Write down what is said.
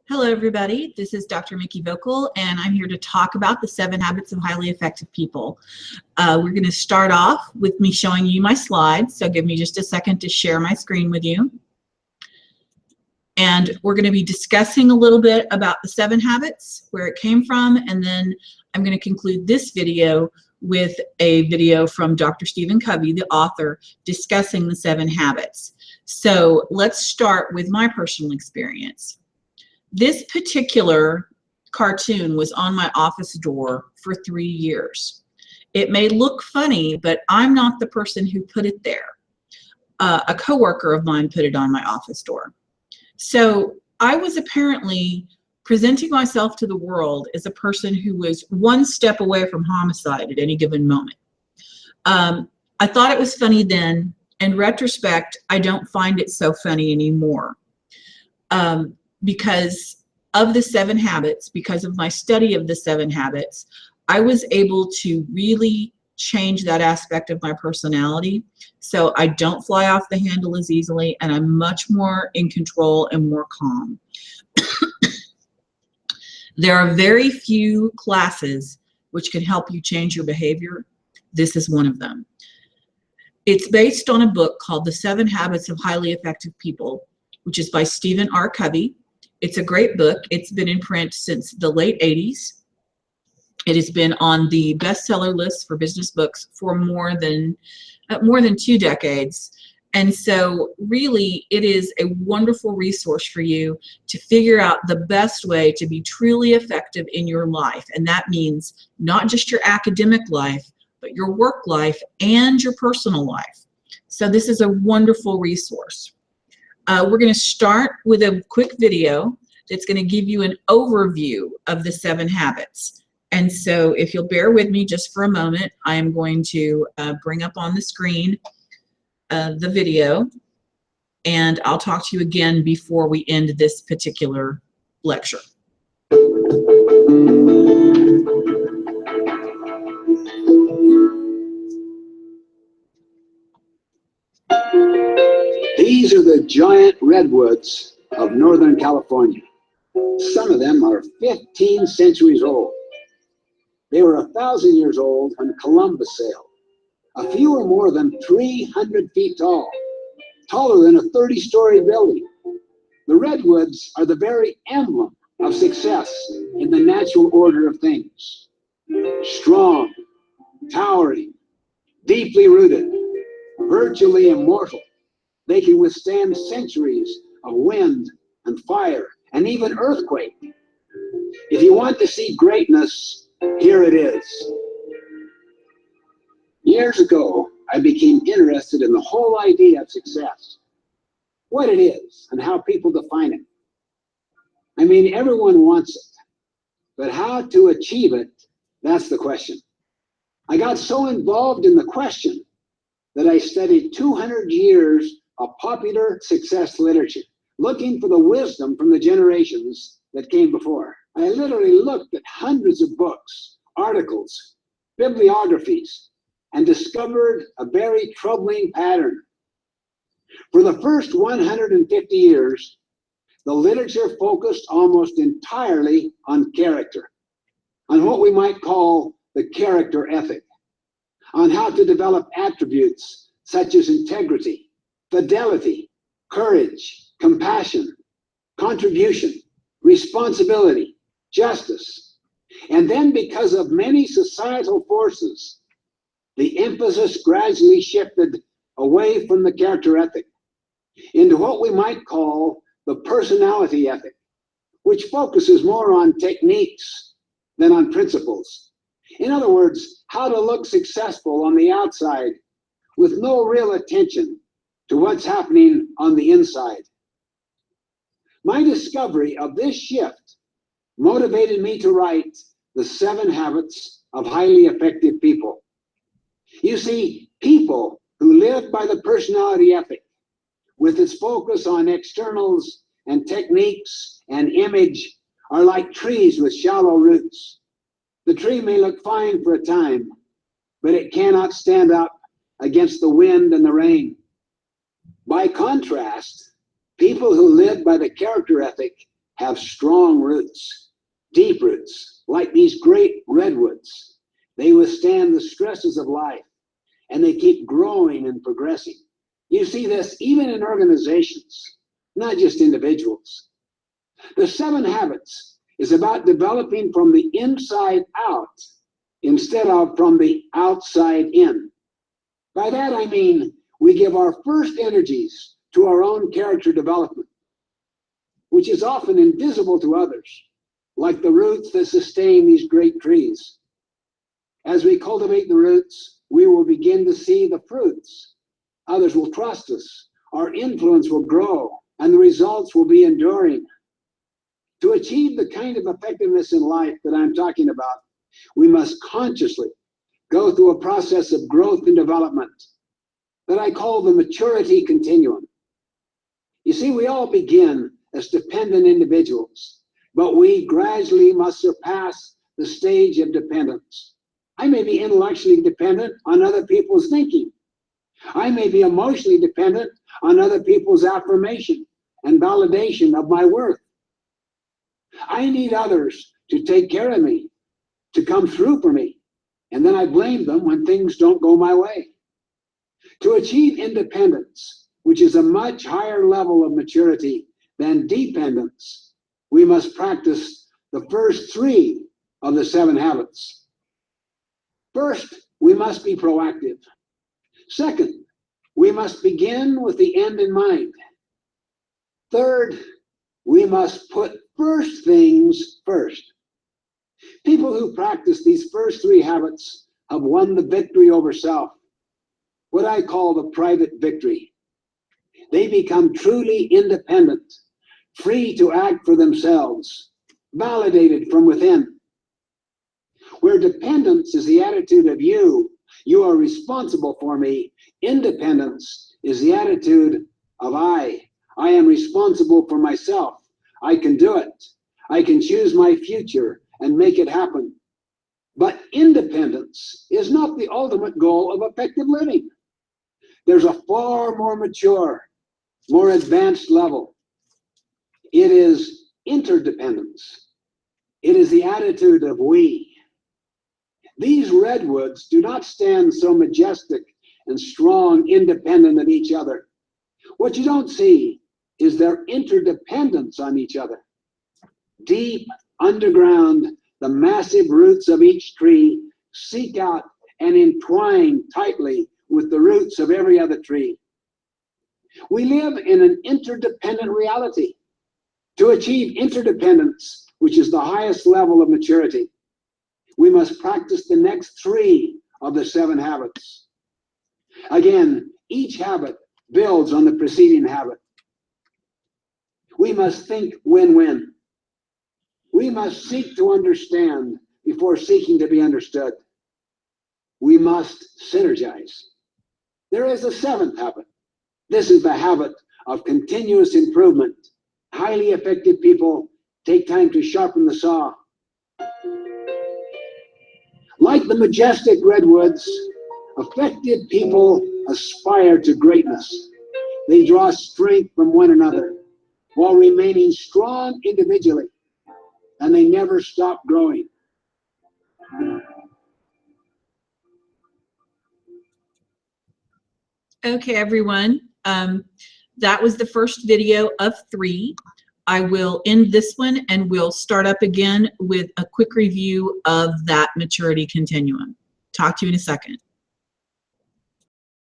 Hello, everybody. This is Dr. Mickey Vocal, and I'm here to talk about the 7 Habits of Highly Effective People. We're going to start off with me showing you my slides, so give me just a second to share my screen with you. And we're going to be discussing a little bit about the 7 habits, where it came from, and then I'm going to conclude this video with a video from Dr. Stephen Covey, the author, discussing the 7 habits. So let's start with my personal experience. This particular cartoon was on my office door for 3 years. It may look funny, but I'm not the person who put it there. A coworker of mine put it on my office door. So I was apparently presenting myself to the world as a person who was one step away from homicide at any given moment. I thought it was funny then. In retrospect, I don't find it so funny anymore. Because of the 7 habits, because of my study of the 7 habits, I was able to really change that aspect of my personality. So I don't fly off the handle as easily, and I'm much more in control and more calm. There are very few classes which can help you change your behavior. This is one of them. It's based on a book called The 7 Habits of Highly Effective People, which is by Stephen R. Covey. It's a great book. It's been in print since the late 80s. It has been on the bestseller list for business books for more than 2 decades. And so really, it is a wonderful resource for you to figure out the best way to be truly effective in your life. And that means not just your academic life, but your work life and your personal life. So this is a wonderful resource. We're going to start with a quick video that's going to give you an overview of the 7 habits. And so if you'll bear with me just for a moment, I am going to bring up on the screen the video, and I'll talk to you again before we end this particular lecture. These are the giant redwoods of Northern California. Some of them are 15 centuries old. They were 1,000 years old when Columbus sailed. A few are more than 300 feet tall, taller than a 30-story building. The redwoods are the very emblem of success in the natural order of things. Strong, towering, deeply rooted, virtually immortal. They can withstand centuries of wind and fire and even earthquake. If you want to see greatness, here it is. Years ago, I became interested in the whole idea of success, what it is and how people define it. I mean, everyone wants it, but how to achieve it, that's the question. I got so involved in the question that I studied 200 years of popular success literature, looking for the wisdom from the generations that came before. I literally looked at hundreds of books, articles, bibliographies, and discovered a very troubling pattern. For the first 150 years, the literature focused almost entirely on character, on what we might call the character ethic, on how to develop attributes such as integrity, fidelity, courage, compassion, contribution, responsibility, justice. And then because of many societal forces, the emphasis gradually shifted away from the character ethic into what we might call the personality ethic, which focuses more on techniques than on principles. In other words, how to look successful on the outside with no real attention to what's happening on the inside. My discovery of this shift motivated me to write The 7 Habits of Highly Effective People. You see, people who live by the personality ethic, with its focus on externals and techniques and image, are like trees with shallow roots. The tree may look fine for a time, but it cannot stand up against the wind and the rain. By contrast, people who live by the character ethic have strong roots, deep roots, like these great redwoods. They withstand the stresses of life, and they keep growing and progressing. You see this even in organizations, not just individuals. The 7 Habits is about developing from the inside out instead of from the outside in. By that I mean we give our first energies to our own character development, which is often invisible to others, like the roots that sustain these great trees. As we cultivate the roots, we will begin to see the fruits. Others will trust us, our influence will grow, and the results will be enduring. To achieve the kind of effectiveness in life that I'm talking about, we must consciously go through a process of growth and development that I call the maturity continuum. You see, we all begin as dependent individuals, but we gradually must surpass the stage of dependence. I may be intellectually dependent on other people's thinking. I may be emotionally dependent on other people's affirmation and validation of my worth. I need others to take care of me, to come through for me, and then I blame them when things don't go my way. To achieve independence, which is a much higher level of maturity than dependence, we must practice the first 3 of the 7 habits. First, we must be proactive. Second, we must begin with the end in mind. Third, we must put first things first. People who practice these first 3 habits have won the victory over self, what I call the private victory. They become truly independent, free to act for themselves, validated from within. Where dependence is the attitude of you are responsible for me, independence is the attitude of I am responsible for myself. I can do it. I can choose my future and make it happen. But independence is not the ultimate goal of effective living. There's a far more mature, more advanced level. It is interdependence. It is the attitude of we. These redwoods do not stand so majestic and strong, independent of each other. What you don't see is their interdependence on each other. Deep underground, the massive roots of each tree seek out and entwine tightly with the roots of every other tree. We live in an interdependent reality. To achieve interdependence, which is the highest level of maturity, we must practice the next 3 of the 7 habits. Again, each habit builds on the preceding habit. We must think win-win. We must seek to understand before seeking to be understood. We must synergize. There is a 7th habit. This is the habit of continuous improvement. Highly effective people take time to sharpen the saw. Like the majestic redwoods, effective people aspire to greatness. They draw strength from one another while remaining strong individually, and they never stop growing. Okay, everyone. That was the first video of 3. I will end this one and we'll start up again with a quick review of that maturity continuum. Talk to you in a second.